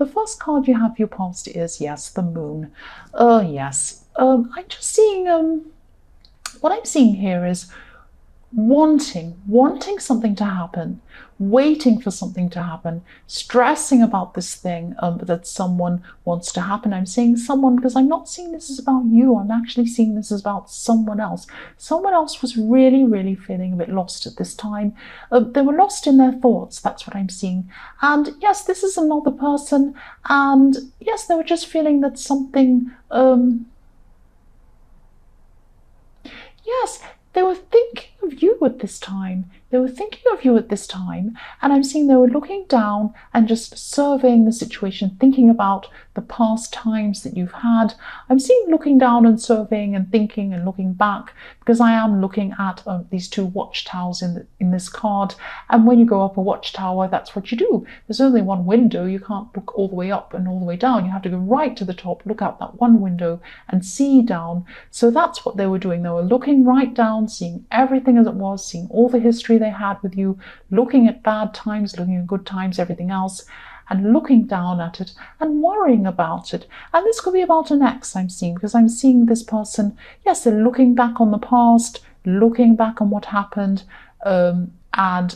the first card you have for your past is, yes, the moon. Yes. I'm just seeing, what I'm seeing here is wanting something to happen, waiting for something to happen, stressing about this thing that someone wants to happen. I'm saying someone because I'm not seeing this is about you. I'm actually seeing this is about someone else. Someone else was really, really feeling a bit lost at this time. They were lost in their thoughts. That's what I'm seeing. And yes, this is another person. And yes, they were just feeling that something, yes, they were thinking of you at this time. They were thinking of you at this time, and I'm seeing they were looking down and just surveying the situation, thinking about the past times that you've had. I'm seeing looking down and surveying and thinking and looking back, because I am looking at these two watchtowers in this card. And when you go up a watchtower, that's what you do. There's only one window. You can't look all the way up and all the way down. You have to go right to the top, look out that one window and see down. So that's what they were doing. They were looking right down, seeing everything as it was, seeing all the history they had with you, looking at bad times, looking at good times, everything else, and looking down at it and worrying about it. And this could be about an ex, I'm seeing, because I'm seeing this person, yes, they're looking back on the past, looking back on what happened, and I'm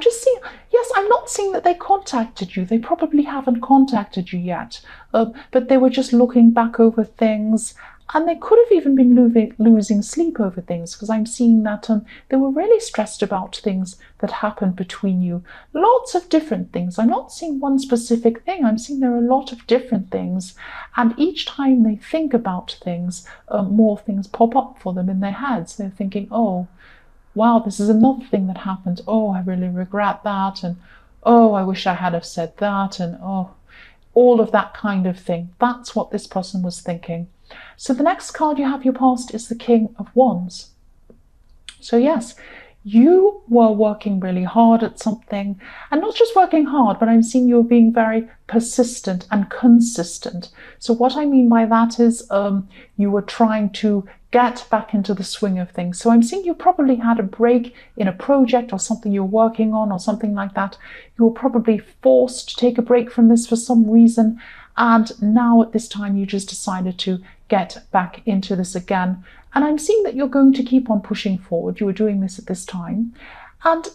just seeing, yes, I'm not seeing that they contacted you. They probably haven't contacted you yet, but they were just looking back over things. And they could have even been losing sleep over things, because I'm seeing that they were really stressed about things that happened between you. Lots of different things. I'm not seeing one specific thing. I'm seeing there are a lot of different things. And each time they think about things, more things pop up for them in their heads. They're thinking, oh, wow, this is another thing that happened. Oh, I really regret that. And oh, I wish I had have said that. And oh, all of that kind of thing. That's what this person was thinking. So the next card you have your past is the King of Wands. So yes, you were working really hard at something, and not just working hard, but I'm seeing you being very persistent and consistent. So what I mean by that is you were trying to get back into the swing of things. So I'm seeing you probably had a break in a project or something you're working on or something like that. You were probably forced to take a break from this for some reason. And now at this time, you just decided to get back into this again. And I'm seeing that you're going to keep on pushing forward. You were doing this at this time. And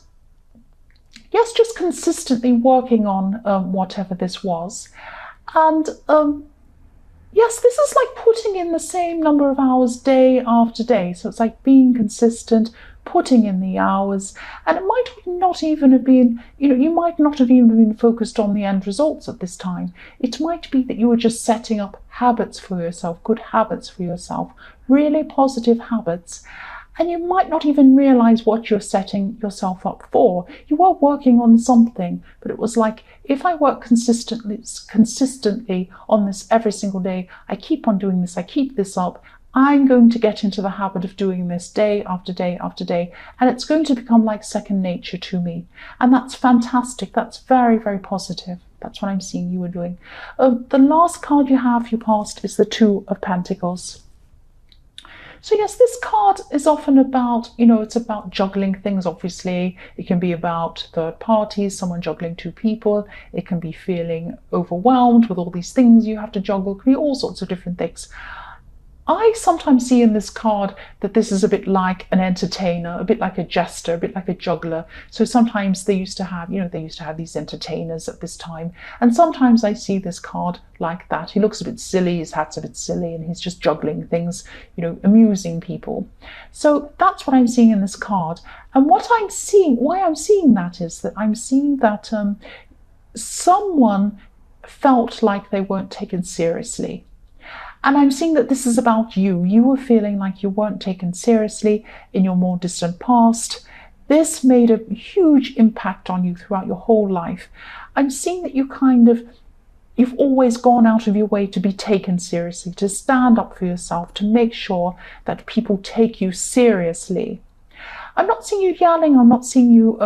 yes, just consistently working on whatever this was. And yes, this is like putting in the same number of hours day after day. So it's like being consistent, putting in the hours, and it might not even have been, you might not have even been focused on the end results at this time. It might be that you were just setting up habits for yourself, good habits for yourself, really positive habits, and you might not even realize what you're setting yourself up for. You are working on something, but it was like, if I work consistently on this every single day, I keep on doing this, I keep this up, I'm going to get into the habit of doing this day after day after day, and it's going to become like second nature to me. And that's fantastic. That's very, very positive. That's what I'm seeing you were doing. The last card you have for your past is the Two of Pentacles. So yes, this card is often about, it's about juggling things, obviously. It can be about third parties, someone juggling two people. It can be feeling overwhelmed with all these things you have to juggle. It can be all sorts of different things. I sometimes see in this card that this is a bit like an entertainer, a bit like a jester, a bit like a juggler. So sometimes they used to have, these entertainers at this time. And sometimes I see this card like that. He looks a bit silly, his hat's a bit silly, and he's just juggling things, amusing people. So that's what I'm seeing in this card. And why I'm seeing that is that I'm seeing that someone felt like they weren't taken seriously. And I'm seeing that this is about you. You were feeling like you weren't taken seriously in your more distant past. This made a huge impact on you throughout your whole life. I'm seeing that you've always gone out of your way to be taken seriously, to stand up for yourself, to make sure that people take you seriously. I'm not seeing you yelling. I'm not seeing you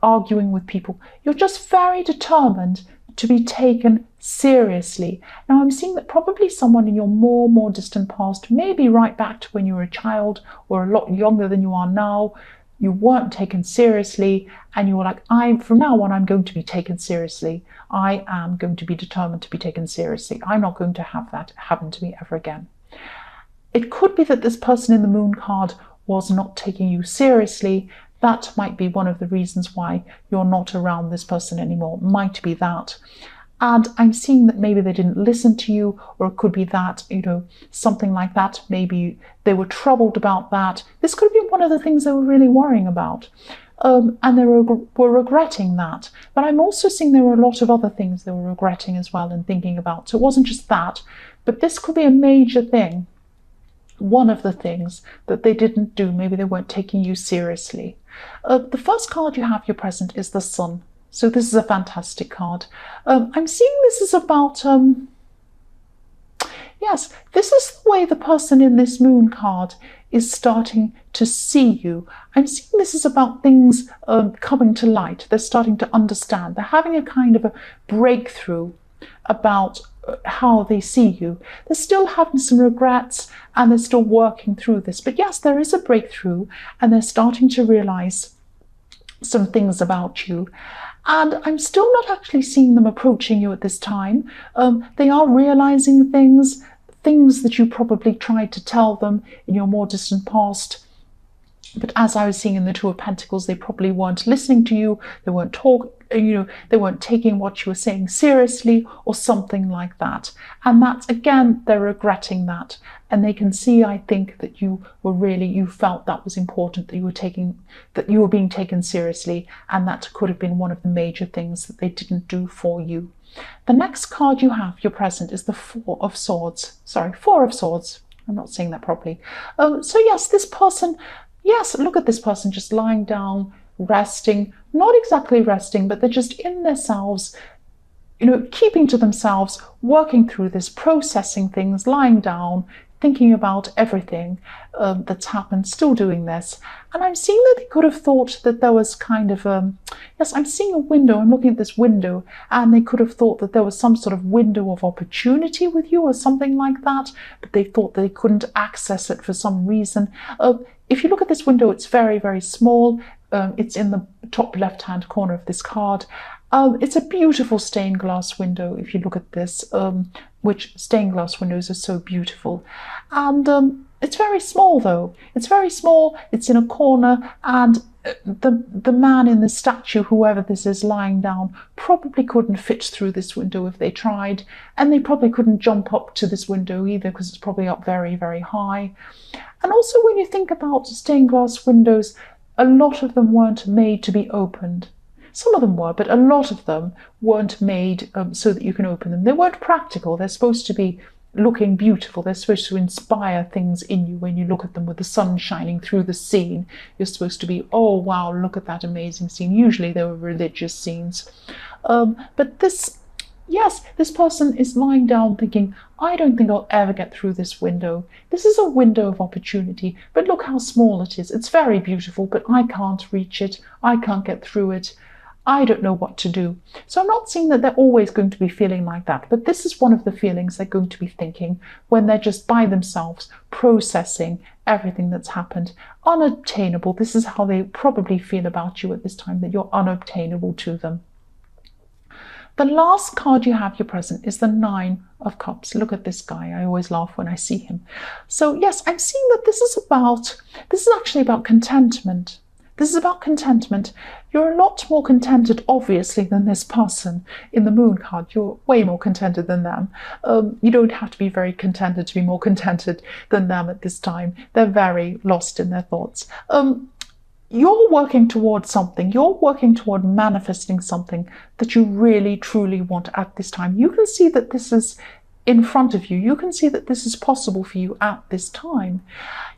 arguing with people. You're just very determined to be taken seriously. Now I'm seeing that probably someone in your more distant past, maybe right back to when you were a child or a lot younger than you are now, you weren't taken seriously, and you were like, from now on, I'm going to be taken seriously. I am going to be determined to be taken seriously. I'm not going to have that happen to me ever again. It could be that this person in the Moon card was not taking you seriously. That might be one of the reasons why you're not around this person anymore. Might be that. And I'm seeing that maybe they didn't listen to you, or it could be that, something like that. Maybe they were troubled about that. This could be one of the things they were really worrying about. And they were regretting that. But I'm also seeing there were a lot of other things they were regretting as well and thinking about. So it wasn't just that, but this could be a major thing. One of the things that they didn't do, maybe they weren't taking you seriously. The first card you have, your present, is the Sun. So this is a fantastic card. I'm seeing this is about, yes, this is the way the person in this Moon card is starting to see you. I'm seeing this is about things coming to light. They're starting to understand. They're having a kind of a breakthrough about how they see you. They're still having some regrets and they're still working through this. But yes, there is a breakthrough and they're starting to realize some things about you. And I'm still not actually seeing them approaching you at this time. They are realizing things that you probably tried to tell them in your more distant past. But as I was seeing in the Two of Pentacles, they probably weren't listening to you. They weren't they weren't taking what you were saying seriously or something like that. And that's, again, they're regretting that. And they can see, I think, that you felt that was important, that you were being taken seriously. And that could have been one of the major things that they didn't do for you. The next card you have, your present, is the Four of Swords. Sorry, Four of Swords. I'm not saying that properly. So yes, this person, yes, look at this person just lying down, resting, not exactly resting, but they're just in themselves, keeping to themselves, working through this, processing things, lying down, thinking about everything that's happened, still doing this. And I'm seeing that they could have thought that there was kind of yes, I'm seeing a window, I'm looking at this window, and they could have thought that there was some sort of window of opportunity with you or something like that, but they thought they couldn't access it for some reason. If you look at this window, it's very, very small. It's in the top left-hand corner of this card. It's a beautiful stained glass window, if you look at this, which stained glass windows are so beautiful. And it's very small, though. It's very small, it's in a corner, and the man in the statue, whoever this is lying down, probably couldn't fit through this window if they tried, and they probably couldn't jump up to this window either because it's probably up very, very high. And also when you think about stained glass windows, a lot of them weren't made to be opened. Some of them were, but a lot of them weren't made so that you can open them. They weren't practical. They're supposed to be looking beautiful. They're supposed to inspire things in you when you look at them with the sun shining through the scene. You're supposed to be, oh, wow, look at that amazing scene. Usually they were religious scenes. But this, yes, this person is lying down thinking, I don't think I'll ever get through this window. This is a window of opportunity, but look how small it is. It's very beautiful, but I can't reach it. I can't get through it. I don't know what to do. So I'm not saying that they're always going to be feeling like that, but this is one of the feelings they're going to be thinking when they're just by themselves processing everything that's happened. Unobtainable. This is how they probably feel about you at this time, that you're unobtainable to them. The last card you have, your present, is the Nine of Cups. Look at this guy. I always laugh when I see him. So yes, I'm seeing that this is actually about contentment. This is about contentment. You're a lot more contented, obviously, than this person in the Moon card. You're way more contented than them. You don't have to be very contented to be more contented than them at this time. They're very lost in their thoughts. You're working towards something. You're working toward manifesting something that you really, truly want at this time. You can see that this is in front of you. You can see that this is possible for you at this time.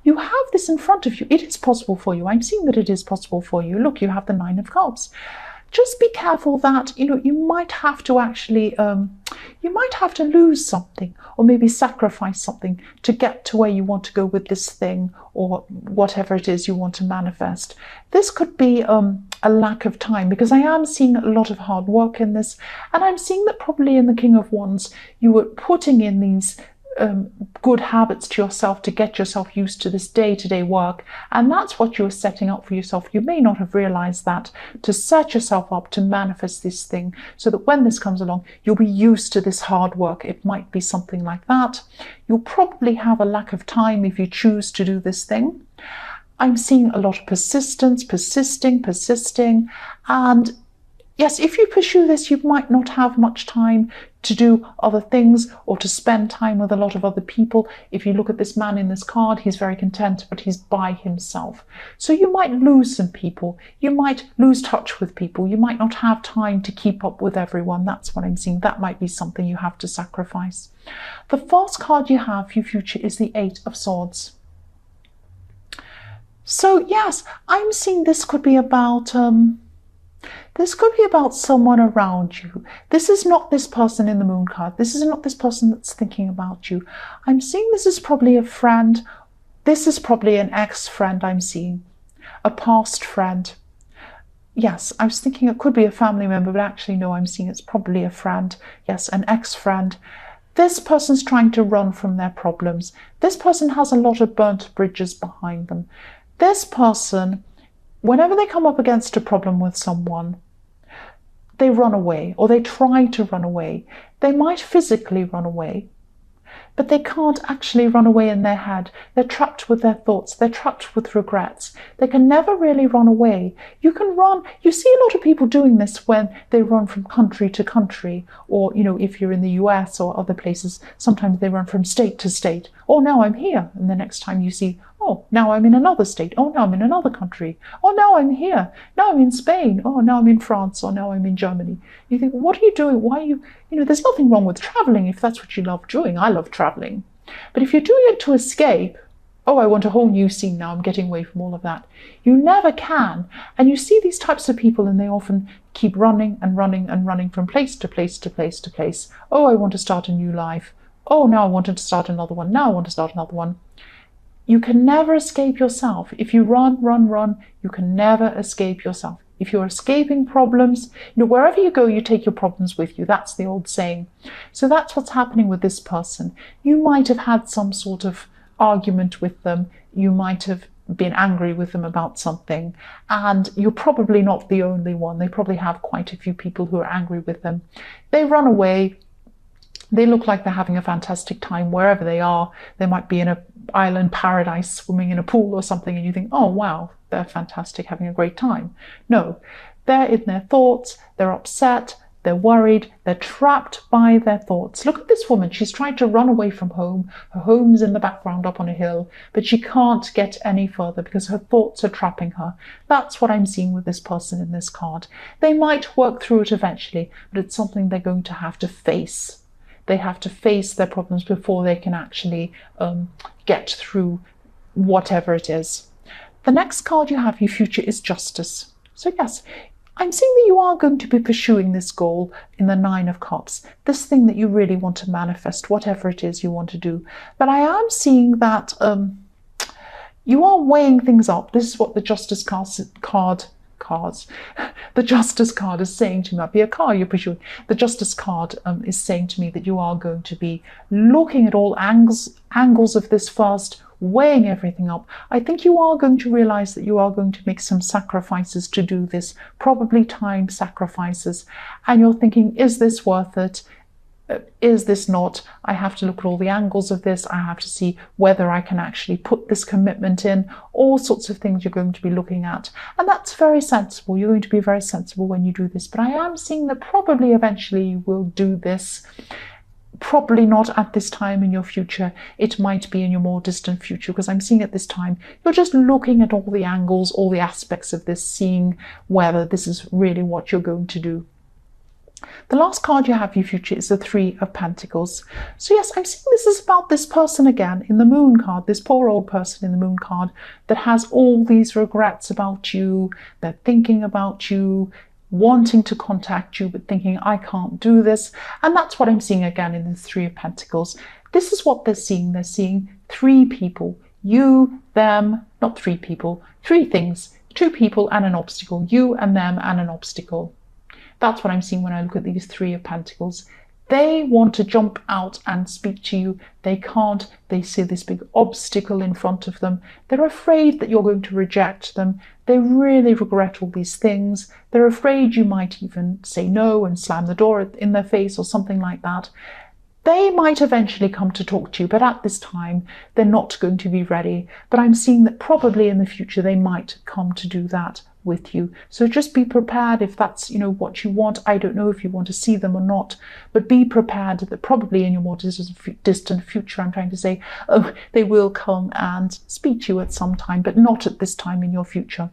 You have this in front of you. It is possible for you. I'm seeing that it is possible for you. Look, you have the Nine of Cups. Just be careful that, you might have to actually, you might have to lose something or maybe sacrifice something to get to where you want to go with this thing or whatever it is you want to manifest. This could be a lack of time, because I am seeing a lot of hard work in this, and I'm seeing that probably in the King of Wands, you were putting in these good habits to yourself to get yourself used to this day-to-day work, and that's what you're setting up for yourself. You may not have realized that, to set yourself up to manifest this thing so that when this comes along, you'll be used to this hard work. It might be something like that. You'll probably have a lack of time if you choose to do this thing. I'm seeing a lot of persistence, persisting, and yes, if you pursue this, you might not have much time to do other things or to spend time with a lot of other people. If you look at this man in this card, he's very content, but he's by himself. So you might lose some people. You might lose touch with people. You might not have time to keep up with everyone. That's what I'm seeing. That might be something you have to sacrifice. The first card you have for your future is the Eight of Swords. So yes, I'm seeing this could be about someone around you. This is not this person in the moon card. This is not this person that's thinking about you. I'm seeing this is probably a friend. This is probably an ex-friend I'm seeing, a past friend. Yes, I was thinking it could be a family member, but actually no, I'm seeing it's probably a friend. Yes, an ex-friend. This person's trying to run from their problems. This person has a lot of burnt bridges behind them. This person, whenever they come up against a problem with someone, they run away, or they try to run away. They might physically run away, but they can't actually run away in their head. They're trapped with their thoughts. They're trapped with regrets. They can never really run away. You can run. You see a lot of people doing this when they run from country to country, or, if you're in the US or other places, sometimes they run from state to state. Oh, now I'm here. And the next time you see, oh, now I'm in another state. Oh, now I'm in another country. Oh, now I'm here. Now I'm in Spain. Oh, now I'm in France. Or now I'm in Germany. You think, what are you doing? Why are you, there's nothing wrong with traveling if that's what you love doing. I love traveling. But if you're doing it to escape, oh, I want a whole new scene now. I'm getting away from all of that. You never can. And you see these types of people, and they often keep running and running and running from place to place to place to place. Oh, I want to start a new life. Oh, now I wanted to start another one. Now I want to start another one. You can never escape yourself. If you run, you can never escape yourself. If you're escaping problems, wherever you go, you take your problems with you. That's the old saying. So that's what's happening with this person. You might have had some sort of argument with them. You might have been angry with them about something, and you're probably not the only one. They probably have quite a few people who are angry with them. They run away. They look like they're having a fantastic time wherever they are. They might be in an island paradise, swimming in a pool or something, and you think, oh, wow, they're fantastic, having a great time. No, they're in their thoughts, they're upset, they're worried, they're trapped by their thoughts. Look at this woman. She's trying to run away from home. Her home's in the background up on a hill, but she can't get any further because her thoughts are trapping her. That's what I'm seeing with this person in this card. They might work through it eventually, but it's something they're going to have to face. They have to face their problems before they can actually get through whatever it is. The next card you have for your future is Justice. So yes, I'm seeing that you are going to be pursuing this goal in the Nine of Cups, this thing that you really want to manifest, whatever it is you want to do. But I am seeing that you are weighing things up. This is what the Justice card the Justice card is saying to me. Might be a car you're pursuing. The Justice card is saying to me that you are going to be looking at all angles of this first, weighing everything up. I think you are going to realize that you are going to make some sacrifices to do this, probably time sacrifices, and you're thinking, is this worth it? Is this not? I have to look at all the angles of this. I have to see whether I can actually put this commitment in. All sorts of things you're going to be looking at. And that's very sensible. You're going to be very sensible when you do this. But I am seeing that probably eventually you will do this. Probably not at this time in your future. It might be in your more distant future, because I'm seeing at this time you're just looking at all the angles, all the aspects of this, seeing whether this is really what you're going to do. The last card you have for your future is the Three of Pentacles. So yes, I'm seeing this is about this person again in the Moon card, this poor old person in the Moon card that has all these regrets about you. They're thinking about you, wanting to contact you, but thinking, I can't do this. And that's what I'm seeing again in the Three of Pentacles. This is what they're seeing. They're seeing three people, you, them, not three people, three things, two people and an obstacle, you and them and an obstacle. That's what I'm seeing when I look at these Three of Pentacles. They want to jump out and speak to you. They can't. They see this big obstacle in front of them. They're afraid that you're going to reject them. They really regret all these things. They're afraid you might even say no and slam the door in their face or something like that. They might eventually come to talk to you, but at this time, they're not going to be ready. But I'm seeing that probably in the future, they might come to do that with you. So just be prepared if that's, what you want. I don't know if you want to see them or not, but be prepared that probably in your more distant future, I'm trying to say, they will come and speak to you at some time, but not at this time in your future.